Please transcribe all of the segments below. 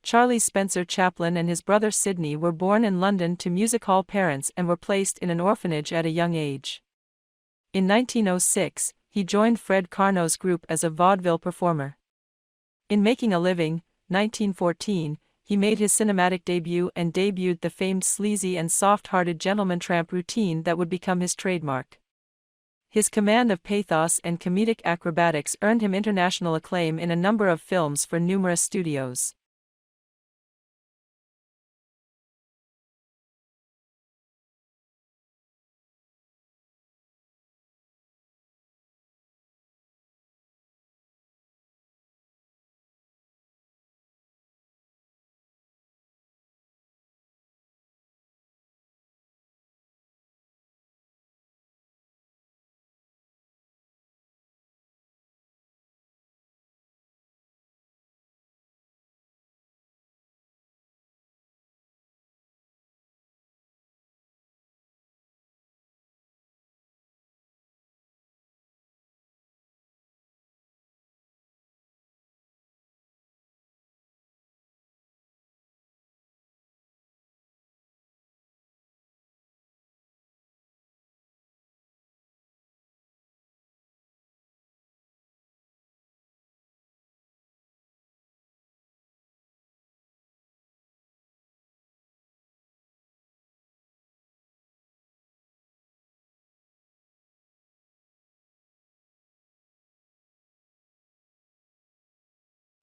Charlie Spencer Chaplin and his brother Sidney were born in London to music hall parents and were placed in an orphanage at a young age. In 1906, he joined Fred Karno's group as a vaudeville performer. In Making a Living, 1914, he made his cinematic debut and debuted the famed sleazy and soft-hearted gentleman tramp routine that would become his trademark. His command of pathos and comedic acrobatics earned him international acclaim in a number of films for numerous studios.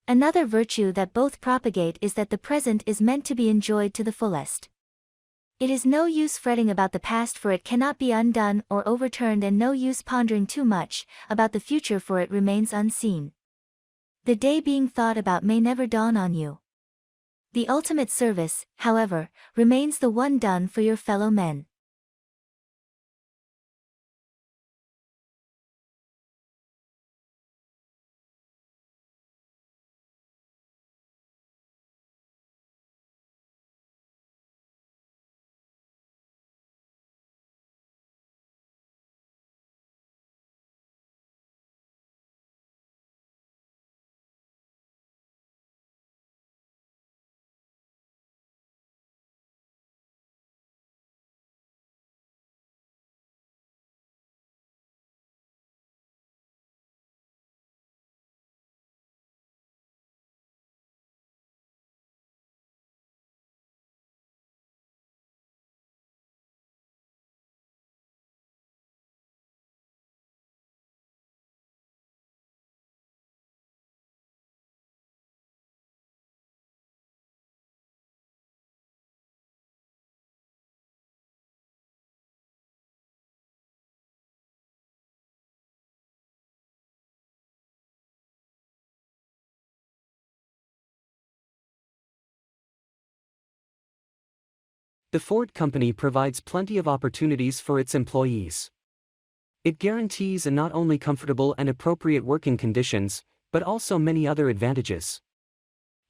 Another virtue that both propagate is that the present is meant to be enjoyed to the fullest. It is no use fretting about the past, for it cannot be undone or overturned, and no use pondering too much about the future, for it remains unseen. The day being thought about may never dawn on you. The ultimate service, however, remains the one done for your fellow men. The Ford Company provides plenty of opportunities for its employees. It guarantees not only comfortable and appropriate working conditions, but also many other advantages.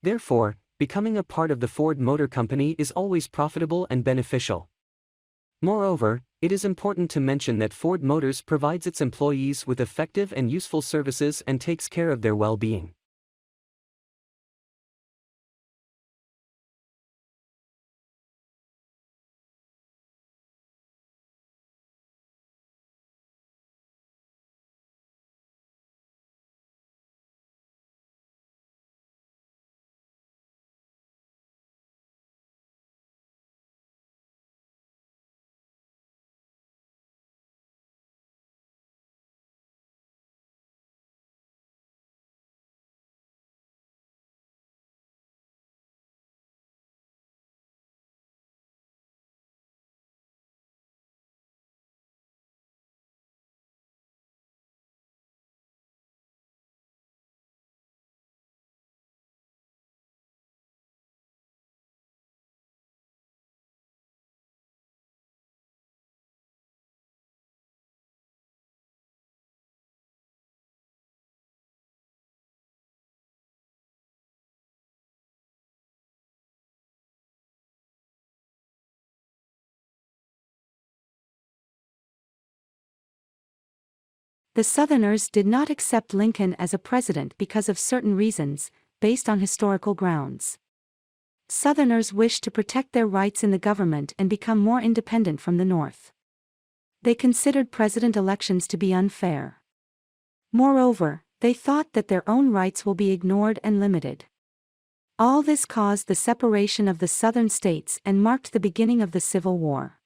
Therefore, becoming a part of the Ford Motor Company is always profitable and beneficial. Moreover, it is important to mention that Ford Motors provides its employees with effective and useful services and takes care of their well-being. The Southerners did not accept Lincoln as a president because of certain reasons, based on historical grounds. Southerners wished to protect their rights in the government and become more independent from the North. They considered president elections to be unfair. Moreover, they thought that their own rights will be ignored and limited. All this caused the separation of the Southern states and marked the beginning of the Civil War.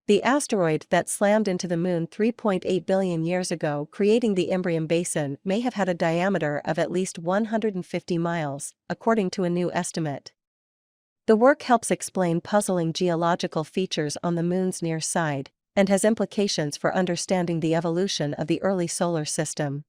The asteroid that slammed into the Moon 3.8 billion years ago, creating the Imbrium Basin, may have had a diameter of at least 150 miles, according to a new estimate. The work helps explain puzzling geological features on the Moon's near side, and has implications for understanding the evolution of the early solar system.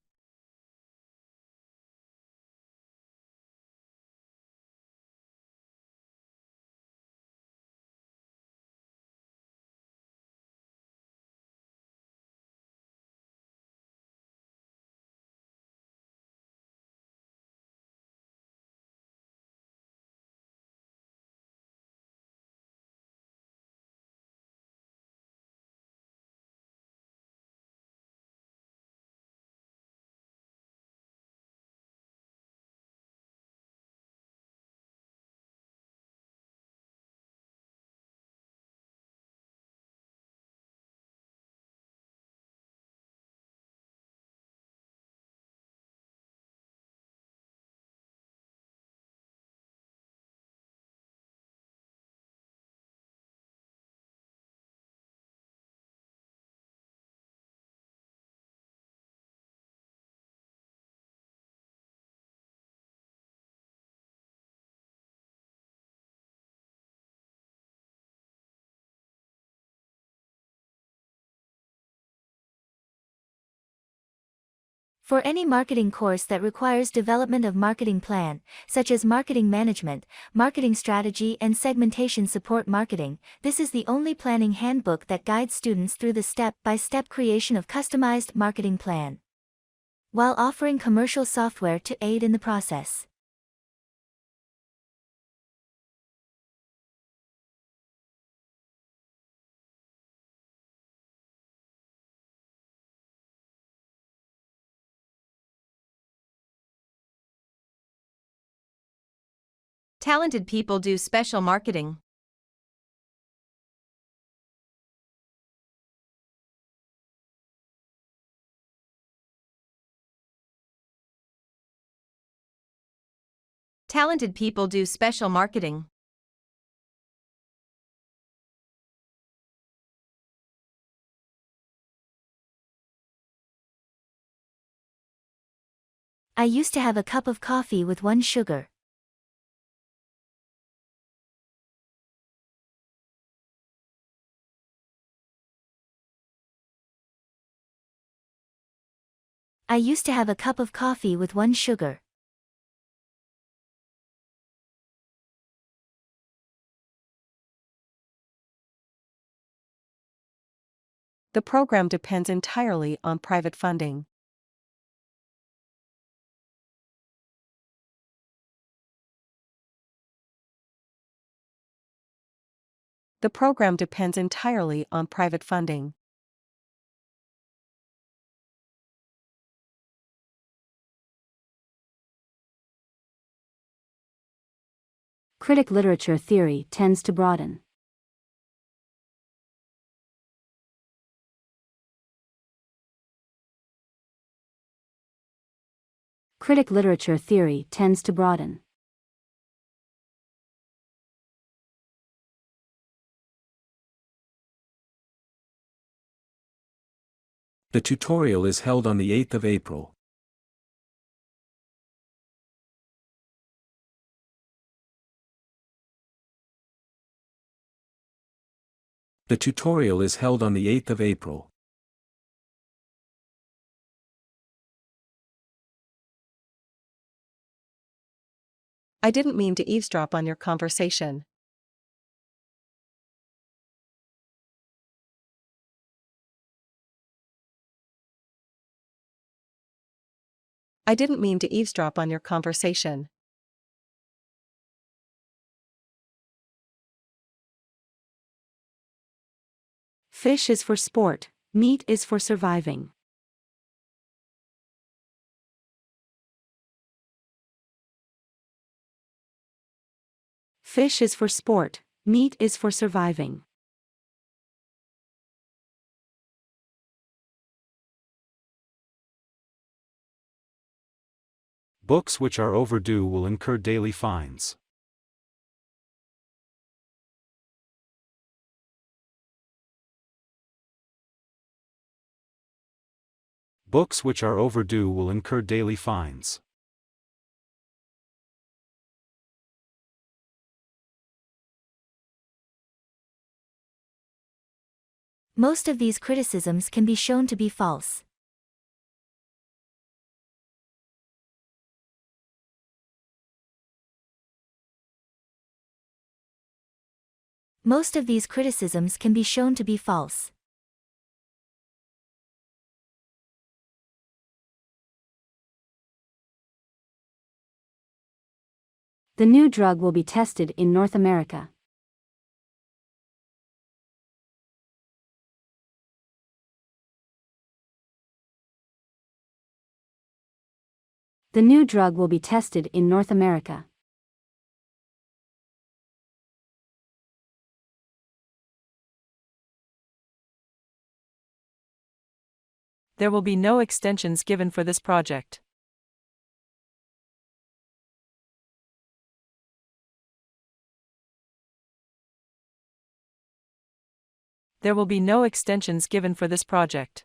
For any marketing course that requires development of marketing plan, such as marketing management, marketing strategy and segmentation support marketing, this is the only planning handbook that guides students through the step-by-step creation of customized marketing plan, while offering commercial software to aid in the process. Talented people do special marketing. Talented people do special marketing. I used to have a cup of coffee with 1 sugar. I used to have a cup of coffee with 1 sugar. The program depends entirely on private funding. The program depends entirely on private funding. Critic literature theory tends to broaden. critic literature theory tends to broaden. The tutorial is held on the 8th of April. The tutorial is held on the 8th of April. I didn't mean to eavesdrop on your conversation. I didn't mean to eavesdrop on your conversation. Fish is for sport, meat is for surviving. Fish is for sport, meat is for surviving. Books which are overdue will incur daily fines. Books which are overdue will incur daily fines. Most of these criticisms can be shown to be false. Most of these criticisms can be shown to be false. The new drug will be tested in North America. The new drug will be tested in North America. There will be no extensions given for this project. There will be no extensions given for this project.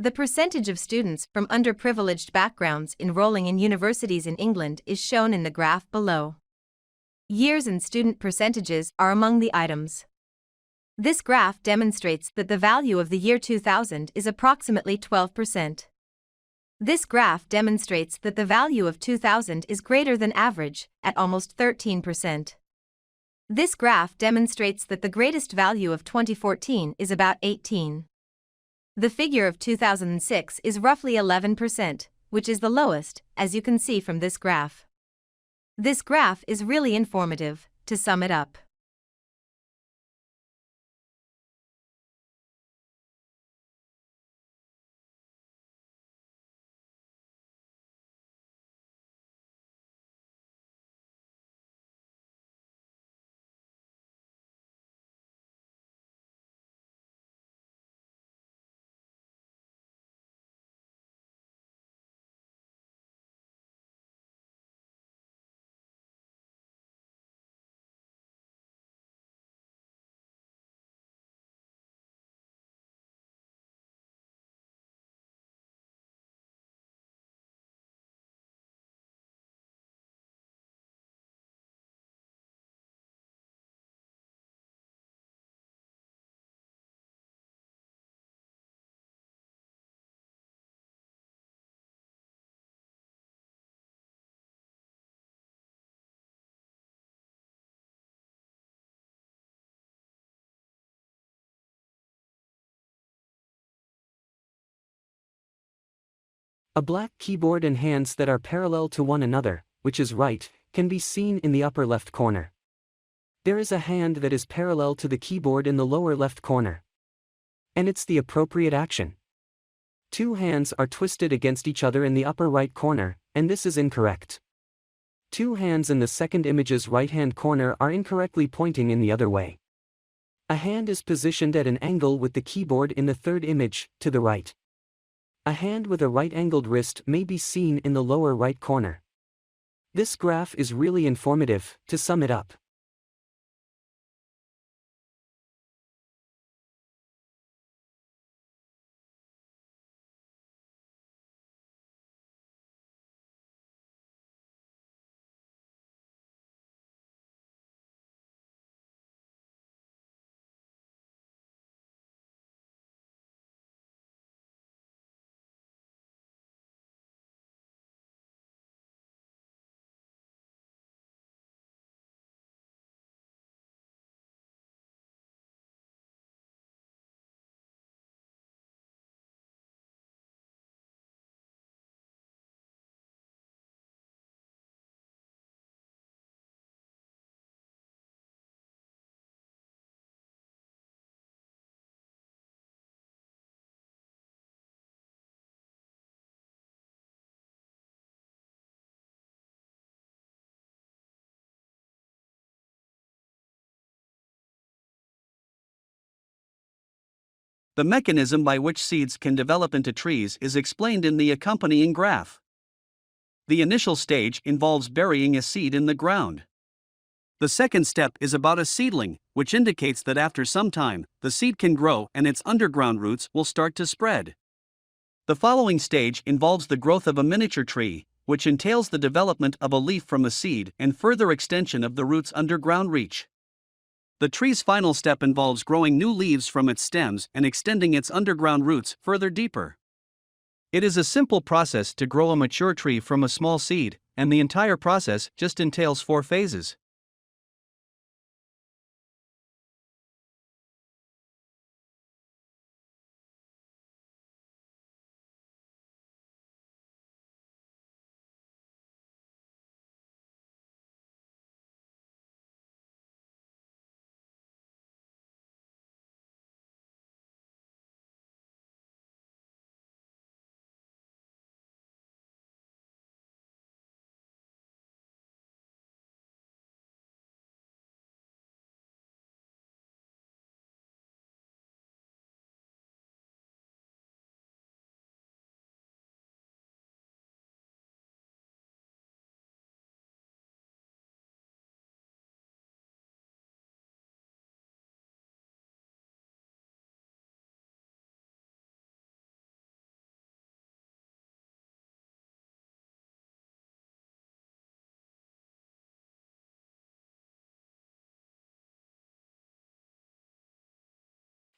The percentage of students from underprivileged backgrounds enrolling in universities in England is shown in the graph below. Years and student percentages are among the items. This graph demonstrates that the value of the year 2000 is approximately 12%. This graph demonstrates that the value of 2000 is greater than average, at almost 13%. This graph demonstrates that the greatest value of 2014 is about 18. The figure of 2006 is roughly 11%, which is the lowest, as you can see from this graph. This graph is really informative. To sum it up, A black keyboard and hands that are parallel to one another, which is right, can be seen in the upper left corner. There is a hand that is parallel to the keyboard in the lower left corner. And it's the appropriate action. Two hands are twisted against each other in the upper right corner, and this is incorrect. Two hands in the second image's right-hand corner are incorrectly pointing in the other way. A hand is positioned at an angle with the keyboard in the third image, to the right. A hand with a right-angled wrist may be seen in the lower right corner. This graph is really informative. To sum it up, The mechanism by which seeds can develop into trees is explained in the accompanying graph. The initial stage involves burying a seed in the ground. The second step is about a seedling, which indicates that after some time, the seed can grow and its underground roots will start to spread. The following stage involves the growth of a miniature tree, which entails the development of a leaf from a seed and further extension of the root's underground reach. The tree's final step involves growing new leaves from its stems and extending its underground roots further deeper. It is a simple process to grow a mature tree from a small seed, and the entire process just entails 4 phases.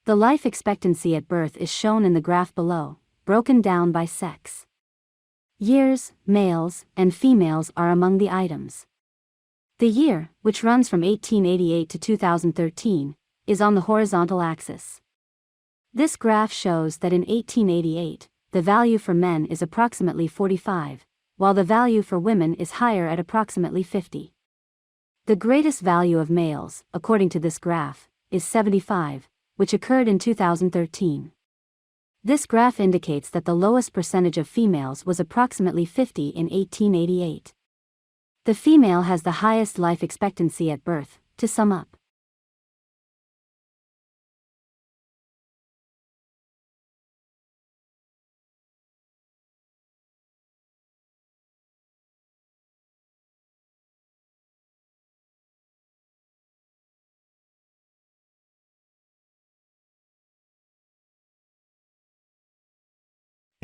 The life expectancy at birth is shown in the graph below, broken down by sex. Years, males, and females are among the items. The year, which runs from 1888 to 2013, is on the horizontal axis. This graph shows that in 1888, the value for men is approximately 45, while the value for women is higher at approximately 50. The greatest value of males, according to this graph, is 75, which occurred in 2013. This graph indicates that the lowest percentage of females was approximately 50 in 1888. The female has the highest life expectancy at birth. To sum up,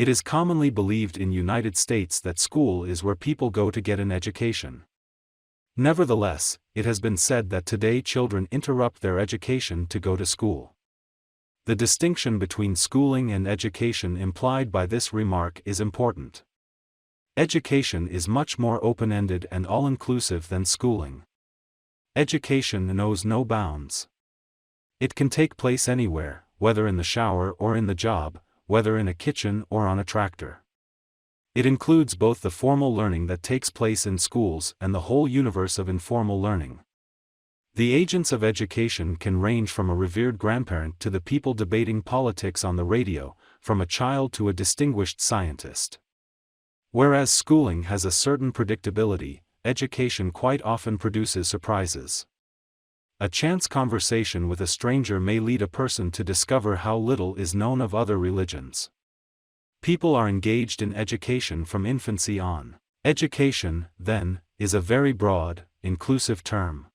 It is commonly believed in United States that school is where people go to get an education. Nevertheless, it has been said that today children interrupt their education to go to school. The distinction between schooling and education implied by this remark is important. Education is much more open-ended and all-inclusive than schooling. Education knows no bounds. It can take place anywhere, whether in the shower or in the job, whether in a kitchen or on a tractor. It includes both the formal learning that takes place in schools and the whole universe of informal learning. The agents of education can range from a revered grandparent to the people debating politics on the radio, from a child to a distinguished scientist. Whereas schooling has a certain predictability, education quite often produces surprises. A chance conversation with a stranger may lead a person to discover how little is known of other religions. People are engaged in education from infancy on. Education, then, is a very broad, inclusive term.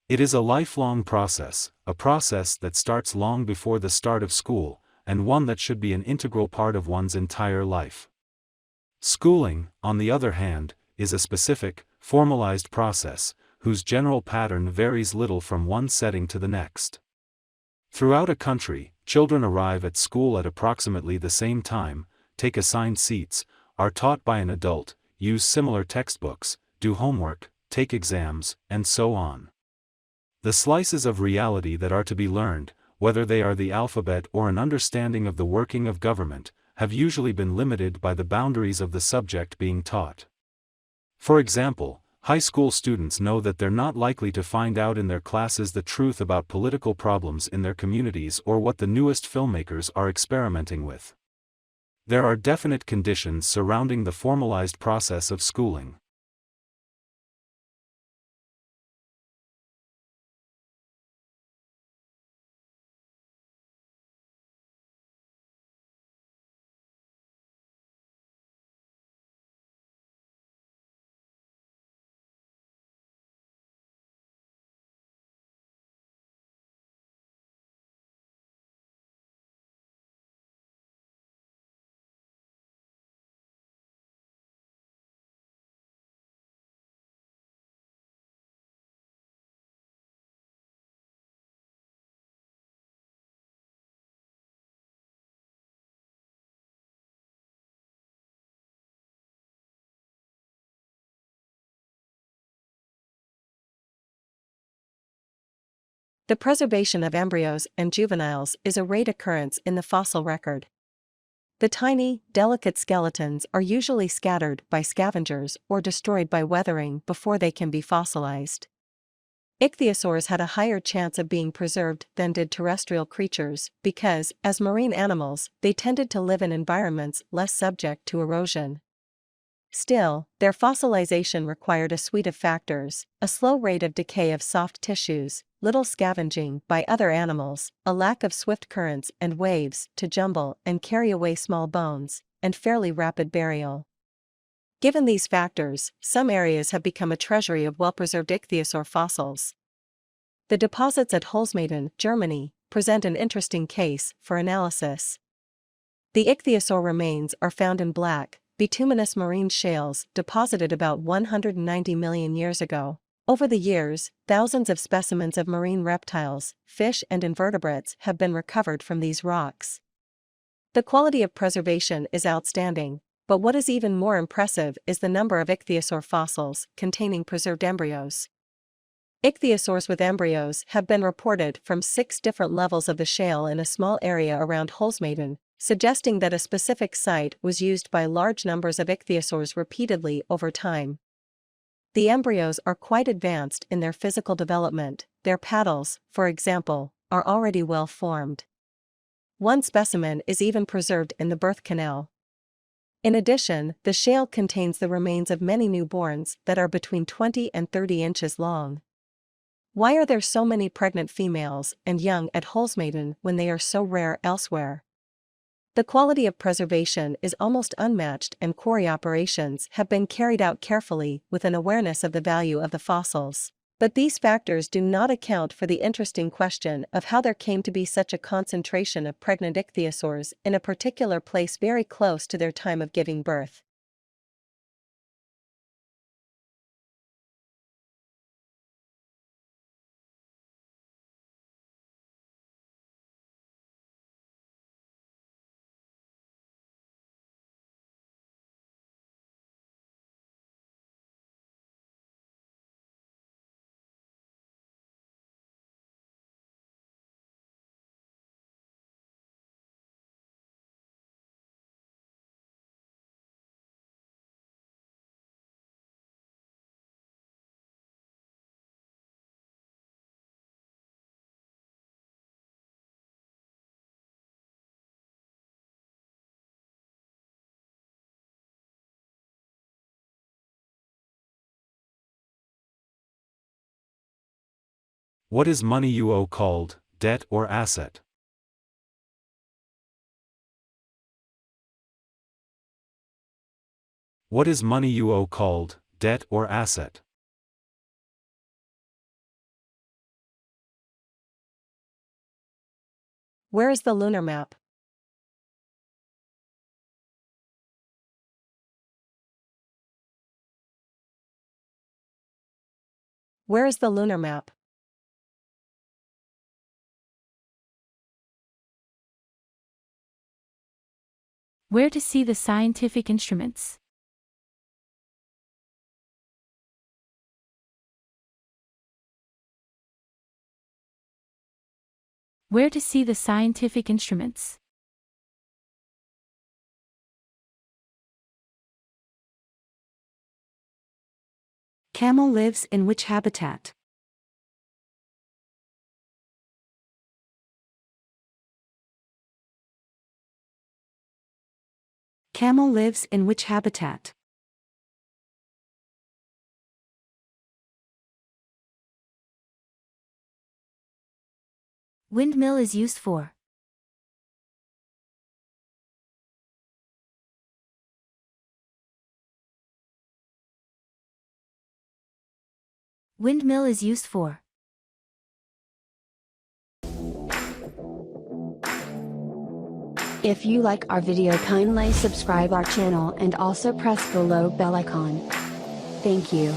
It is a lifelong process, a process that starts long before the start of school, and one that should be an integral part of one's entire life. Schooling, on the other hand, is a specific, formalized process, whose general pattern varies little from one setting to the next. Throughout a country, children arrive at school at approximately the same time, take assigned seats, are taught by an adult, use similar textbooks, do homework, take exams, and so on. The slices of reality that are to be learned, whether they are the alphabet or an understanding of the working of government, have usually been limited by the boundaries of the subject being taught. For example, high school students know that they're not likely to find out in their classes the truth about political problems in their communities or what the newest filmmakers are experimenting with. There are definite conditions surrounding the formalized process of schooling. The preservation of embryos and juveniles is a rare occurrence in the fossil record. The tiny, delicate skeletons are usually scattered by scavengers or destroyed by weathering before they can be fossilized. Ichthyosaurs had a higher chance of being preserved than did terrestrial creatures because, as marine animals, they tended to live in environments less subject to erosion. Still, their fossilization required a suite of factors: a slow rate of decay of soft tissues, little scavenging by other animals, a lack of swift currents and waves to jumble and carry away small bones, and fairly rapid burial. Given these factors, some areas have become a treasury of well-preserved ichthyosaur fossils. The deposits at Holzmaden, Germany, present an interesting case for analysis. The ichthyosaur remains are found in black, bituminous marine shales deposited about 190 million years ago. Over the years, thousands of specimens of marine reptiles, fish and invertebrates have been recovered from these rocks. The quality of preservation is outstanding, but what is even more impressive is the number of ichthyosaur fossils containing preserved embryos. Ichthyosaurs with embryos have been reported from 6 different levels of the shale in a small area around Holzmaden, suggesting that a specific site was used by large numbers of ichthyosaurs repeatedly over time. The embryos are quite advanced in their physical development. Their paddles, for example, are already well formed. One specimen is even preserved in the birth canal. In addition, the shale contains the remains of many newborns that are between 20 and 30 inches long. Why are there so many pregnant females and young at Holzmaden when they are so rare elsewhere? The quality of preservation is almost unmatched, and quarry operations have been carried out carefully with an awareness of the value of the fossils. But these factors do not account for the interesting question of how there came to be such a concentration of pregnant ichthyosaurs in a particular place very close to their time of giving birth. What is money you owe called, debt or asset? What is money you owe called, debt or asset? Where is the lunar map? Where is the lunar map? Where to see the scientific instruments? Where to see the scientific instruments? Camel lives in which habitat? Camel lives in which habitat? Windmill is used for. Windmill is used for. If you like our video, kindly subscribe our channel and also press below bell icon. Thank you.